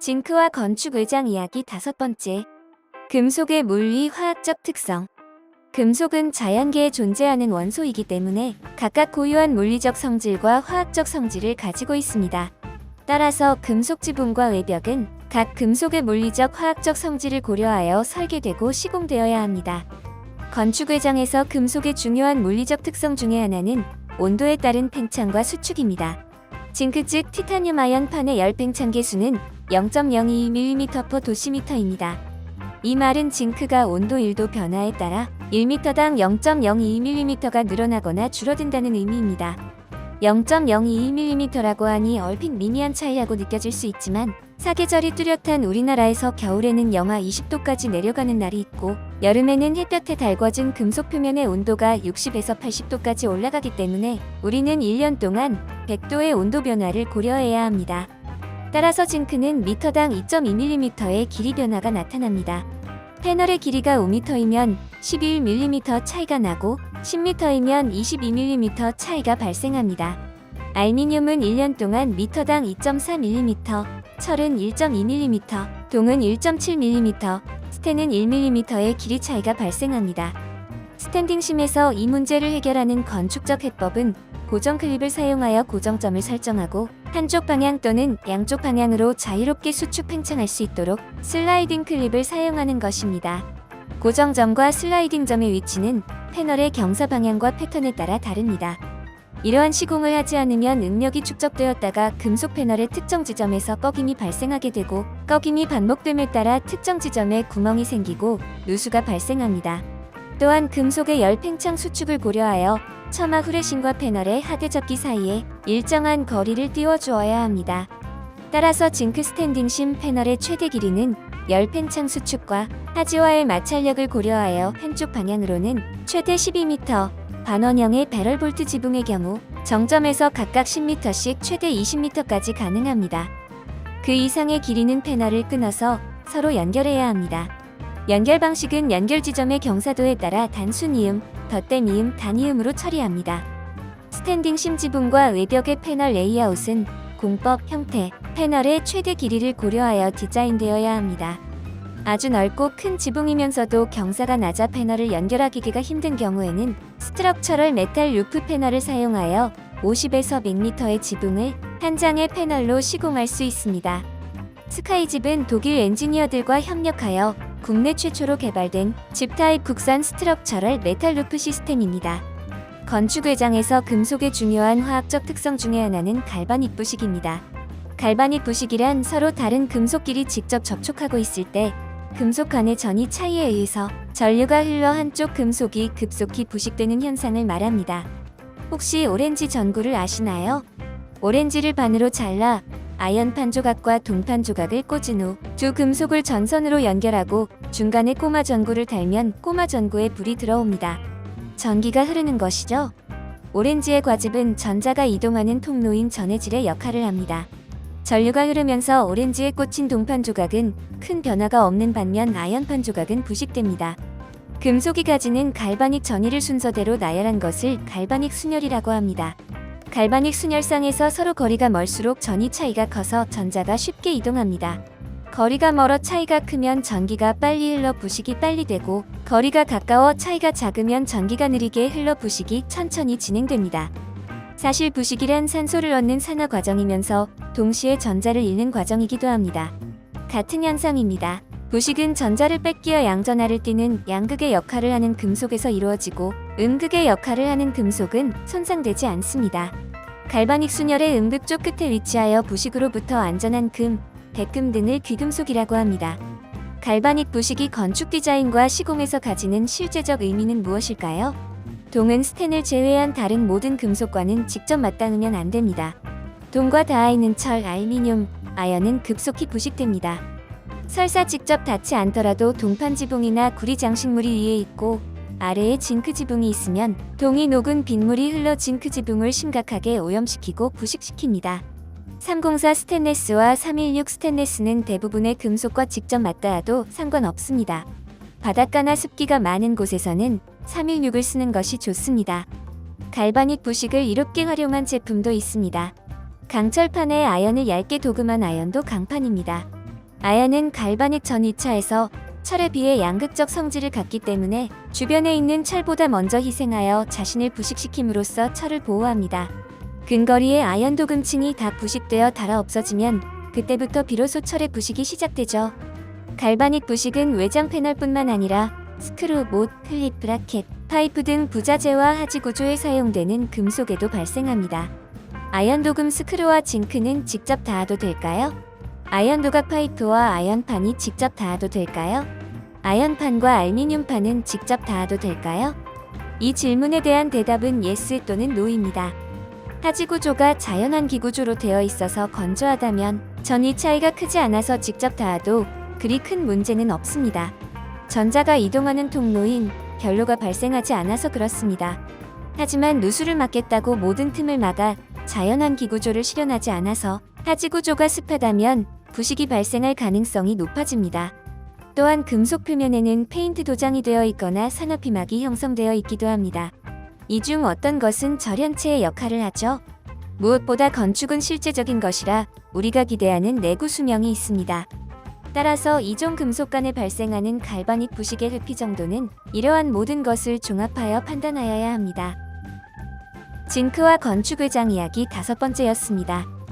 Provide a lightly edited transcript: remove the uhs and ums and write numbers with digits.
징크와 건축 외장 이야기 5번째. 금속의 물리 화학적 특성. 금속은 자연계에 존재하는 원소이기 때문에 각각 고유한 물리적 성질과 화학적 성질을 가지고 있습니다. 따라서 금속 지붕과 외벽은 각 금속의 물리적 화학적 성질을 고려하여 설계되고 시공되어야 합니다. 건축 외장에서 금속의 중요한 물리적 특성 중의 하나는 온도에 따른 팽창과 수축입니다. 징크 즉 티타늄 아연판의 열 팽창 계수는 0.022mm/도시미터입니다. 이 말은 징크가 온도 1도 변화에 따라 1m당 0.022mm가 늘어나거나 줄어든다는 의미입니다. 0.022mm라고 하니 얼핏 미미한 차이라고 느껴질 수 있지만 사계절이 뚜렷한 우리나라에서 겨울에는 영하 20도까지 내려가는 날이 있고 여름에는 햇볕에 달궈진 금속 표면의 온도가 60에서 80도까지 올라가기 때문에 우리는 1년 동안 100도의 온도 변화를 고려해야 합니다. 따라서 징크는 미터당 2.2mm의 길이 변화가 나타납니다. 패널의 길이가 5m이면 11mm 차이가 나고 10m이면 22mm 차이가 발생합니다. 알미늄은 1년 동안 미터당 2.4mm, 철은 1.2mm, 동은 1.7mm, 스텐은 1mm의 길이 차이가 발생합니다. 스탠딩심에서 이 문제를 해결하는 건축적 해법은 고정 클립을 사용하여 고정점을 설정하고 한쪽 방향 또는 양쪽 방향으로 자유롭게 수축 팽창할 수 있도록 슬라이딩 클립을 사용하는 것입니다. 고정점과 슬라이딩점의 위치는 패널의 경사 방향과 패턴에 따라 다릅니다. 이러한 시공을 하지 않으면 응력이 축적되었다가 금속 패널의 특정 지점에서 꺼김이 발생하게 되고 꺼김이 반복됨에 따라 특정 지점에 구멍이 생기고 누수가 발생합니다. 또한 금속의 열 팽창 수축을 고려하여 처마 후레싱과 패널의 하대 접기 사이에 일정한 거리를 띄워주어야 합니다. 따라서 징크 스탠딩심 패널의 최대 길이는 열 팽창 수축과 하지와의 마찰력을 고려하여 한쪽 방향으로는 최대 12m, 반원형의 배럴 볼트 지붕의 경우 정점에서 각각 10m씩 최대 20m까지 가능합니다. 그 이상의 길이는 패널을 끊어서 서로 연결해야 합니다. 연결 방식은 연결 지점의 경사도에 따라 단순이음, 덧대미음, 단이음으로 처리합니다. 스탠딩 심 지붕과 외벽의 패널 레이아웃은 공법, 형태, 패널의 최대 길이를 고려하여 디자인되어야 합니다. 아주 넓고 큰 지붕이면서도 경사가 낮아 패널을 연결하기가 힘든 경우에는 스트럭처럴 메탈 루프 패널을 사용하여 50에서 100m의 지붕을 한 장의 패널로 시공할 수 있습니다. 스카이집은 독일 엔지니어들과 협력하여 국내 최초로 개발된 집 타입 국산 스트럭처럴 메탈 루프 시스템입니다. 건축 외장에서 금속의 중요한 화학적 특성 중의 하나는 갈바닉 부식입니다. 갈바닉 부식이란 서로 다른 금속끼리 직접 접촉하고 있을 때 금속 간의 전이 차이에 의해서 전류가 흘러 한쪽 금속이 급속히 부식되는 현상을 말합니다. 혹시 오렌지 전구를 아시나요? 오렌지를 반으로 잘라 아연판 조각과 동판 조각을 꽂은 후 두 금속을 전선으로 연결하고 중간에 꼬마 전구를 달면 꼬마 전구에 불이 들어옵니다. 전기가 흐르는 것이죠. 오렌지의 과즙은 전자가 이동하는 통로인 전해질의 역할을 합니다. 전류가 흐르면서 오렌지에 꽂힌 동판 조각은 큰 변화가 없는 반면 아연판 조각은 부식됩니다. 금속이 가지는 갈바닉 전위를 순서대로 나열한 것을 갈바닉 순열이라고 합니다. 갈바닉 순열상에서 서로 거리가 멀수록 전위 차이가 커서 전자가 쉽게 이동합니다. 거리가 멀어 차이가 크면 전기가 빨리 흘러 부식이 빨리 되고 거리가 가까워 차이가 작으면 전기가 느리게 흘러 부식이 천천히 진행됩니다. 사실 부식이란 산소를 얻는 산화 과정이면서 동시에 전자를 잃는 과정이기도 합니다. 같은 현상입니다. 부식은 전자를 뺏기어 양전하를 띠는 양극의 역할을 하는 금속에서 이루어지고 음극의 역할을 하는 금속은 손상되지 않습니다. 갈바닉 순열의 음극 쪽 끝에 위치하여 부식으로부터 안전한 금, 백금 등을 귀금속이라고 합니다. 갈바닉 부식이 건축 디자인과 시공에서 가지는 실제적 의미는 무엇일까요? 동은 스텐을 제외한 다른 모든 금속과는 직접 맞닿으면 안 됩니다. 동과 닿아 있는 철, 알미늄, 아연은 급속히 부식됩니다. 설사 직접 닿지 않더라도 동판 지붕이나 구리 장식물이 위에 있고 아래에 징크 지붕이 있으면 동이 녹은 빗물이 흘러 징크 지붕을 심각하게 오염시키고 부식시킵니다. 304 스테인레스와 316 스테인레스는 대부분의 금속과 직접 맞닿아도 상관없습니다. 바닷가나 습기가 많은 곳에서는 316을 쓰는 것이 좋습니다. 갈바닉 부식을 이롭게 활용한 제품도 있습니다. 강철판에 아연을 얇게 도금한 아연도 강판입니다. 아연은 갈바닉 전 2차에서 철에 비해 양극적 성질을 갖기 때문에 주변에 있는 철보다 먼저 희생하여 자신을 부식시킴으로써 철을 보호합니다. 근거리의 아연 도금층이 다 부식되어 닳아 없어지면 그때부터 비로소 철의 부식이 시작되죠. 갈바닉 부식은 외장 패널뿐만 아니라 스크루, 못, 클립, 브라켓, 파이프 등 부자재와 하지 구조에 사용되는 금속에도 발생합니다. 아연 도금 스크루와 징크는 직접 닿아도 될까요? 아연 도각 파이프와 아연판이 직접 닿아도 될까요? 아연판과 알미늄판은 직접 닿아도 될까요? 이 질문에 대한 대답은 yes 또는 no입니다. 하지 구조가 자연한 기구조로 되어 있어서 건조하다면 전이 차이가 크지 않아서 직접 닿아도 그리 큰 문제는 없습니다. 전자가 이동하는 통로인 결로가 발생하지 않아서 그렇습니다. 하지만 누수를 막겠다고 모든 틈을 막아 자연한 기구조를 실현하지 않아서 하지 구조가 습하다면 부식이 발생할 가능성이 높아집니다. 또한 금속 표면에는 페인트 도장이 되어 있거나 산화피막이 형성되어 있기도 합니다. 이 중 어떤 것은 절연체의 역할을 하죠? 무엇보다 건축은 실제적인 것이라 우리가 기대하는 내구 수명이 있습니다. 따라서 이종 금속 간에 발생하는 갈바닉 부식의 회피 정도는 이러한 모든 것을 종합하여 판단하여야 합니다. 징크와 건축 외장 이야기 5번째였습니다.